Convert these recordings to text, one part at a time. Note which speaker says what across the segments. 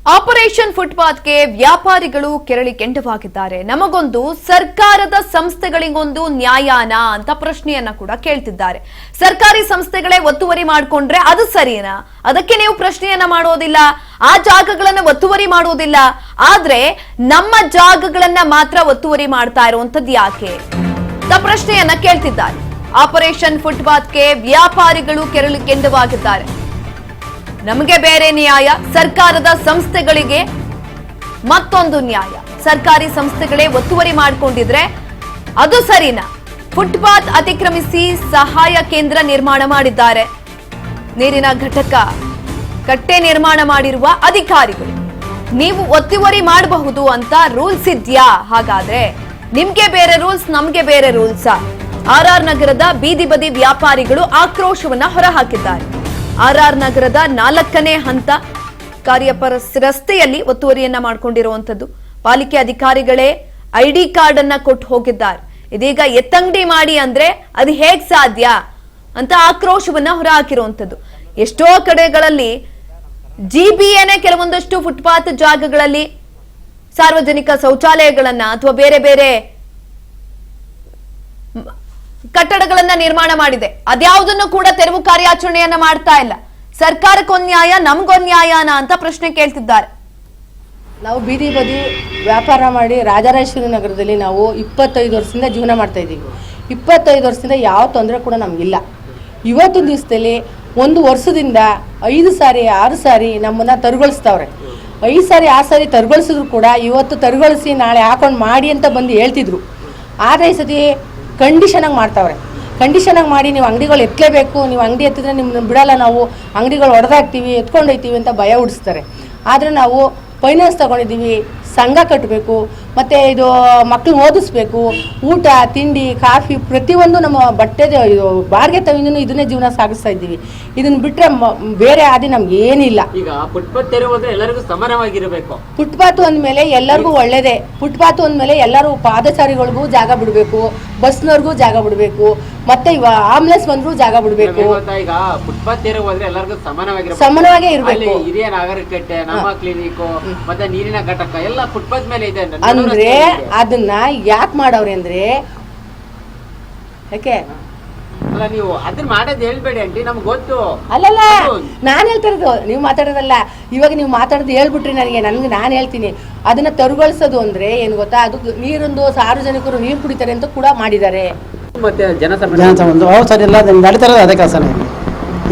Speaker 1: Operation ಫುಟ್ಪಾತ್ಗೆ ವ್ಯಾಪಾರಿಗಳು ಕೆರಳಿ ಕೆಂಡವಾಗಿದ್ದಾರೆ. ನಮಗೊಂದು ಸರ್ಕಾರದ ಸಂಸ್ಥೆಗಳಿಗೊಂದು ನ್ಯಾಯಾನ ಅಂತ ಪ್ರಶ್ನೆಯನ್ನ ಕೂಡ ಕೇಳ್ತಿದ್ದಾರೆ. ಸರ್ಕಾರಿ ಸಂಸ್ಥೆಗಳೇ ಒತ್ತುವರಿ ಮಾಡಿಕೊಂಡ್ರೆ ಅದು ಸರಿನಾ? ಅದಕ್ಕೆ ನೀವು ಪ್ರಶ್ನೆಯನ್ನ ಮಾಡೋದಿಲ್ಲ, ಆ ಜಾಗಗಳನ್ನ ಒತ್ತುವರಿ ಮಾಡೋದಿಲ್ಲ, ಆದ್ರೆ ನಮ್ಮ ಜಾಗಗಳನ್ನ ಮಾತ್ರ ಒತ್ತುವರಿ ಮಾಡ್ತಾ ಇರುವಂತದ್ದು ಯಾಕೆ ಅಂತ ಪ್ರಶ್ನೆಯನ್ನ ಕೇಳ್ತಿದ್ದಾರೆ. ಆಪರೇಷನ್ ಫುಟ್ಪಾತ್ಗೆ ವ್ಯಾಪಾರಿಗಳು ಕೆರಳಿ ಕೆಂಡವಾಗಿದ್ದಾರೆ. ನಮಗೆ ಬೇರೆ ನ್ಯಾಯ, ಸರ್ಕಾರದ ಸಂಸ್ಥೆಗಳಿಗೆ ಮತ್ತೊಂದು ನ್ಯಾಯ. ಸರ್ಕಾರಿ ಸಂಸ್ಥೆಗಳೇ ಒತ್ತುವರಿ ಮಾಡಿಕೊಂಡಿದ್ರೆ ಅದು ಸರಿನಾ? ಫುಟ್ಪಾತ್ ಅತಿಕ್ರಮಿಸಿ ಸಹಾಯ ಕೇಂದ್ರ ನಿರ್ಮಾಣ ಮಾಡಿದ್ದಾರೆ. ನೀರಿನ ಘಟಕ ಕಟ್ಟೆ ನಿರ್ಮಾಣ ಮಾಡಿರುವ ಅಧಿಕಾರಿಗಳು ನೀವು ಒತ್ತುವರಿ ಮಾಡಬಹುದು ಅಂತ ರೂಲ್ಸ್ ಇದೆಯಾ? ಹಾಗಾದ್ರೆ ನಿಮ್ಗೆ ಬೇರೆ ರೂಲ್ಸ್, ನಮ್ಗೆ ಬೇರೆ ರೂಲ್ಸಾ? ಆರ್ಆರ್ ನಗರದ ಬೀದಿ ಬದಿ ವ್ಯಾಪಾರಿಗಳು ಆಕ್ರೋಶವನ್ನ ಹೊರಹಾಕಿದ್ದಾರೆ. ಆರ್ಆರ್ ನಗರದ 4ನೇ ಹಂತ ಕಾರ್ಯಪರ ರಸ್ತೆಯಲ್ಲಿ ಒತ್ತುವರಿಯನ್ನ ಮಾಡಿಕೊಂಡಿರುವಂತದ್ದು. ಪಾಲಿಕೆ ಅಧಿಕಾರಿಗಳೇ ಐಡಿ ಕಾರ್ಡ್ ಅನ್ನ ಕೊಟ್ಟು ಹೋಗಿದ್ದಾರೆ. ಇದೀಗ ಎತ್ತಂಗಡಿ ಮಾಡಿ ಅಂದ್ರೆ ಅದು ಹೇಗ್ ಸಾಧ್ಯ ಅಂತ ಆಕ್ರೋಶವನ್ನ ಹೊರಹಾಕಿರುವಂತದ್ದು. ಎಷ್ಟೋ ಕಡೆಗಳಲ್ಲಿ ಜಿಬಿಎನೇ ಕೆಲವೊಂದಷ್ಟು ಫುಟ್ಪಾತ್ ಜಾಗಗಳಲ್ಲಿ ಸಾರ್ವಜನಿಕ ಶೌಚಾಲಯಗಳನ್ನ ಅಥವಾ ಬೇರೆ ಬೇರೆ ಕಟ್ಟಡಗಳನ್ನ ನಿರ್ಮಾಣ ಮಾಡಿದೆ. ಅದ್ಯಾವುದನ್ನು ಕೂಡ ತೆರವು ಕಾರ್ಯಾಚರಣೆಯನ್ನ ಮಾಡ್ತಾ ಇಲ್ಲ. ಸರ್ಕಾರಕ್ಕೊಂದ್ ನ್ಯಾಯ, ನಮ್ಗೊಂದ್ ನ್ಯಾಯನ ಅಂತ ಪ್ರಶ್ನೆ ಕೇಳ್ತಿದ್ದಾರೆ.
Speaker 2: ನಾವು ಬೀದಿ ಬದಿ ವ್ಯಾಪಾರ ಮಾಡಿ ರಾಜರಾಜೇಶ್ವರಿ ನಗರದಲ್ಲಿ ನಾವು 25 ವರ್ಷದಿಂದ ಜೀವನ ಮಾಡ್ತಾ ಇದ್ದೀವಿ. 25 ವರ್ಷದಿಂದ ಯಾವ ತೊಂದರೆ ಕೂಡ ನಮಗಿಲ್ಲ. ಇವತ್ತು ದಿವಸದಲ್ಲಿ 1 ವರ್ಷದಿಂದ 5 ಸಾರಿ 6 ಸಾರಿ ನಮ್ಮನ್ನ ತರುಗೊಳಿಸ್ತಾವ್ರೆ. 5 ಸಾರಿ 6 ಸಾರಿ ತರುಗೊಳಿಸಿದ್ರು ಕೂಡ ಇವತ್ತು ತರುಗೊಳಿಸಿ ನಾಳೆ ಹಾಕೊಂಡು ಮಾಡಿ ಅಂತ ಬಂದು ಹೇಳ್ತಿದ್ರು. ಆದರೆ ಈ ಸತಿ ಕಂಡೀಷನಾಗಿ ಮಾಡ್ತಾವ್ರೆ. ಕಂಡೀಷನಾಗಿ ಮಾಡಿ ನೀವು ಅಂಗಡಿಗಳು ಎತ್ತಲೇಬೇಕು, ನೀವು ಅಂಗಡಿ ಎತ್ತಿದ್ರೆ ನಿಮ್ಮನ್ನ ಬಿಡಲ್ಲ, ನಾವು ಅಂಗಡಿಗಳು ಹೊಡೆದಾಕ್ತೀವಿ, ಎತ್ಕೊಂಡು ಹೋಗ್ತೀವಿ ಅಂತ ಭಯ ಹುಡಿಸ್ತಾರೆ. ಆದರೆ ನಾವು ಫೈನಾನ್ಸ್ ತಗೊಂಡಿದ್ದೀವಿ, ಸಂಘ ಕಟ್ಟಬೇಕು, ಮತ್ತು ಇದು ಮಕ್ಕಳು ಓದಿಸ್ಬೇಕು, ಊಟ ತಿಂಡಿ ಕಾಫಿ ಪ್ರತಿಯೊಂದು ನಮ್ಮ ಬಟ್ಟೆದು ಇದು ಬಾಡಿಗೆ ತಗೊಂಡು ಇದನ್ನೇ ಜೀವನ ಸಾಗಿಸ್ತಾ ಇದ್ದೀವಿ. ಇದನ್ನು ಬಿಟ್ಟರೆ ಬೇರೆ ಆದಿ ನಮ್ಗೆ ಏನಿಲ್ಲ.
Speaker 3: ಈಗ ಫುಟ್ಪಾತ್ ತೆರವುದ್ರೆ ಎಲ್ಲರಿಗೂ ಸಮಾನವಾಗಿರಬೇಕು.
Speaker 2: ಫುಟ್ಪಾತ್ ಅಂದಮೇಲೆ ಎಲ್ಲರಿಗೂ ಒಳ್ಳೇದೇ. ಫುಟ್ಪಾತ್ ಅಂದಮೇಲೆ ಎಲ್ಲರೂ ಪಾದಚಾರಿಗಳಿಗೂ ಜಾಗ ಬಿಡಬೇಕು, ಬಸ್ನವ್ರಿಗೂ ಜಾಗ ಬಿಡಬೇಕು, ಮತ್ತೆ ಆಂಬುಲೆನ್ಸ್ ಬಂದ್ರು ಜಾಗ ಬಿಡಬೇಕು.
Speaker 3: ಈಗ ಫುಟ್ಪಾತ್ ತೆರವುದ್ರೆ ಎಲ್ಲರಿಗೂ
Speaker 2: ಸಮಾನವಾಗೇ ಇರಬೇಕು.
Speaker 3: ಹಿರಿಯ ನಾಗರಿಕತೆ, ನಮ್ಮ ಕ್ಲಿನಿಕ್ ಮತ್ತೆ ನೀರಿನ ಘಟಕ ಎಲ್ಲ ಫುಟ್ಪಾತ್ ಮೇಲೆ ಇದೆ
Speaker 2: ಅಂದ್ರೆ ಅದನ್ನ ಯಾಕೆ ಮಾಡವ್ರೆ ಅಂದ್ರೆ ಯಾಕೆ
Speaker 3: ನೀವು ಅದನ್ನ ಮಾಡೋದು ಹೇಳ್ಬೇಡಿ ಆಂಟಿ, ನಮ್ಗೆ ಗೊತ್ತು.
Speaker 2: ಅಲ್ಲಲ್ಲ, ನಾನು ಹೇಳ್ತಾ ಇರೋದು ನೀವು ಮಾತಾಡೋದಲ್ಲ. ಇವಾಗ ನೀವು ಮಾತಾಡೋದು ಹೇಳ್ಬಿಟ್ರಿ ನಾನು ಹೇಳ್ತೀನಿ. ಅದನ್ನ ತರುಗೊಳಿಸೋದು ಅಂದ್ರೆ ಏನು ಗೊತ್ತಾ, ಅದು ನೀರೊಂದು ಸಾರ್ವಜನಿಕರು ನೀರು ಕುಡಿತಾರೆ ಅಂತ ಕೂಡ ಮಾಡಿದ್ದಾರೆ.
Speaker 3: ಮತ್ತೆ
Speaker 4: ಒಂದು ಸರಿ ಇಲ್ಲ ನಡೀತಾ ಇರೋದು ಅದೇ ಕೆಲಸನೇ.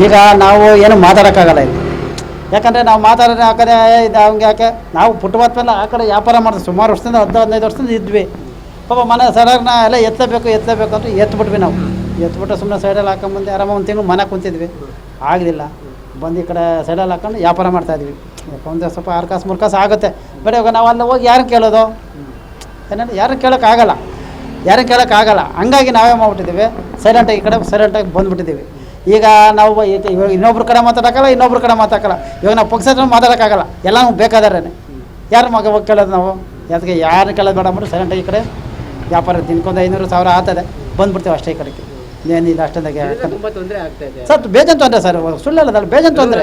Speaker 4: ಈಗ ನಾವು ಏನು ಮಾತಾಡೋಕ್ಕಾಗಲ್ಲ ಇಲ್ಲಿ, ಯಾಕಂದರೆ ನಾವು ಮಾತಾಡೋದು ಆ ಕಡೆ ಇದು ಹಂಗೆ ಯಾಕೆ ನಾವು ಫುಟ್ಪಾತ್ ಮೇಲೆ ಆ ಕಡೆ ವ್ಯಾಪಾರ ಮಾಡ್ತೀವಿ. ಸುಮಾರು ವರ್ಷದಿಂದ 15 ವರ್ಷದಿಂದ ಇದ್ವಿ. ಪಾಪ ಮನೆ ಸಡಗ್ನ ಎಲ್ಲ ಎತ್ತಬೇಕು ಅಂತ ಎತ್ಬಿಟ್ವಿ. ನಾವು ಎತ್ಬಿಟ್ಟು ಸುಮ್ಮನೆ ಸೈಡಲ್ಲಿ ಹಾಕೊಂಬಂದು ಆರಾಮ ಒಂದು ತಿಂಗಳು ಮನೆ ಕುಂತಿದ್ವಿ. ಆಗಲಿಲ್ಲ, ಬಂದು ಈ ಕಡೆ ಸೈಡಲ್ಲಿ ಹಾಕೊಂಡು ವ್ಯಾಪಾರ ಮಾಡ್ತಾಯಿದ್ವಿ. ಯಾಕಂದರೆ ಸ್ವಲ್ಪ 6 ಕಾಸು 3 ಕಾಸು ಆಗುತ್ತೆ. ಬಟ್ ಇವಾಗ ನಾವು ಅಲ್ಲಿ ಹೋಗಿ ಯಾರನ್ನು ಕೇಳೋದು? ಏನೇನು ಯಾರನ್ನು ಕೇಳೋಕ್ಕಾಗಲ್ಲ. ಹಂಗಾಗಿ ನಾವೇ ಮಾಡ್ಬಿಟ್ಟಿದ್ದೀವಿ, ಸೈಲೆಂಟಾಗಿ ಈ ಕಡೆ ಸೈಲೆಂಟಾಗಿ ಬಂದುಬಿಟ್ಟಿದ್ದೀವಿ. ಈಗ ನಾವು ಇವಾಗ ಇನ್ನೊಬ್ರ ಕಡೆ ಮಾತಾಡೋಕ್ಕಲ್ಲ, ಇವಾಗ ನಾವು ಪಕ್ಷ ಮಾತಾಡೋಕ್ಕಾಗಲ್ಲ. ಎಲ್ಲ ನಮ್ಗೆ ಬೇಕಾದ್ರೆ ಯಾರು ಹೋಗಿ ಕೇಳೋದು ನಾವು? ಅದಕ್ಕೆ ಯಾರನ್ನ ಕೇಳೋದು ಬೇಡ ಅಂದ್ಬಿಟ್ಟು ಸೈಲೆಂಟಾಗಿ ಈ ಕಡೆ ವ್ಯಾಪಾರ ದಿನಕ್ಕೊಂದು 500,000 ಆಗ್ತದೆ, ಬಂದುಬಿಡ್ತೀವಿ ಅಷ್ಟೇ. ಈ ಕಡೆಗೆ ಏನಿಲ್ಲ ಅಷ್ಟೊಂದಾಗೆ ಸರ್ ಬೇಜನ್ ತೊಂದರೆ ಸರ್, ಸುಳ್ಳಲ್ಲ ಬೇಜನ್ ತೊಂದರೆ.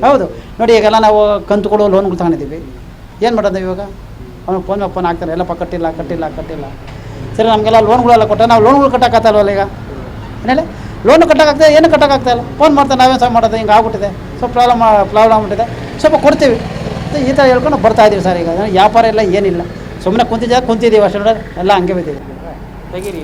Speaker 4: ಹೌದು ನೋಡಿ, ಈಗೆಲ್ಲ ನಾವು ಕಂತುಗಳು ಲೋನ್ಗಳು ತಗೊಂಡಿದ್ದೀವಿ. ಏನು ಮಾಡೋದು ಇವಾಗ? ಅವ್ನು ಫೋನ್ ಹಾಕ್ತಾರೆ, ಎಲ್ಲಪ್ಪ ಕಟ್ಟಿಲ್ಲ. ಸರಿ, ನಮಗೆಲ್ಲ ಲೋನ್ಗಳೆಲ್ಲ ಕೊಟ್ಟರೆ ನಾವು ಲೋನ್ಗಳು ಕಟ್ಟೋಕ್ಕಾಗ್ತಲ್ವಲ್ಲ? ಈಗ ಏನೇಳಿ ಲೋನು ಕಟ್ಟೋಕ್ಕಾಗ್ತದೆ, ಏನು ಕಟ್ಟೋಕ್ಕಾಗ್ತಾಯಿಲ್ಲ. ಫೋನ್ ಮಾಡ್ತಾರೆ, ನಾವೇನು ಸಹ ಮಾಡೋದು? ಹಿಂಗೆ ಆಗ್ಬಿಟ್ಟಿದೆ, ಸ್ವಲ್ಪ ಪ್ರಾಬ್ಲಮ್ ಆಗ್ಬಿಟ್ಟಿದೆ, ಸ್ವಲ್ಪ ಕೊಡ್ತೀವಿ ಈ ಥರ ಹೇಳ್ಕೊಂಡು ಬರ್ತಾಯಿದ್ದೀವಿ ಸರ್. ಈಗ ವ್ಯಾಪಾರ ಇಲ್ಲ, ಏನಿಲ್ಲ, ಸುಮ್ಮನೆ ಕುಂತಿದ್ದೀವಿ ಅಷ್ಟೇ. ನೋಡೋದು ಎಲ್ಲ ಹಂಗೆ ಬಿದ್ದೀವಿ.
Speaker 3: ತೆಗೀರಿ.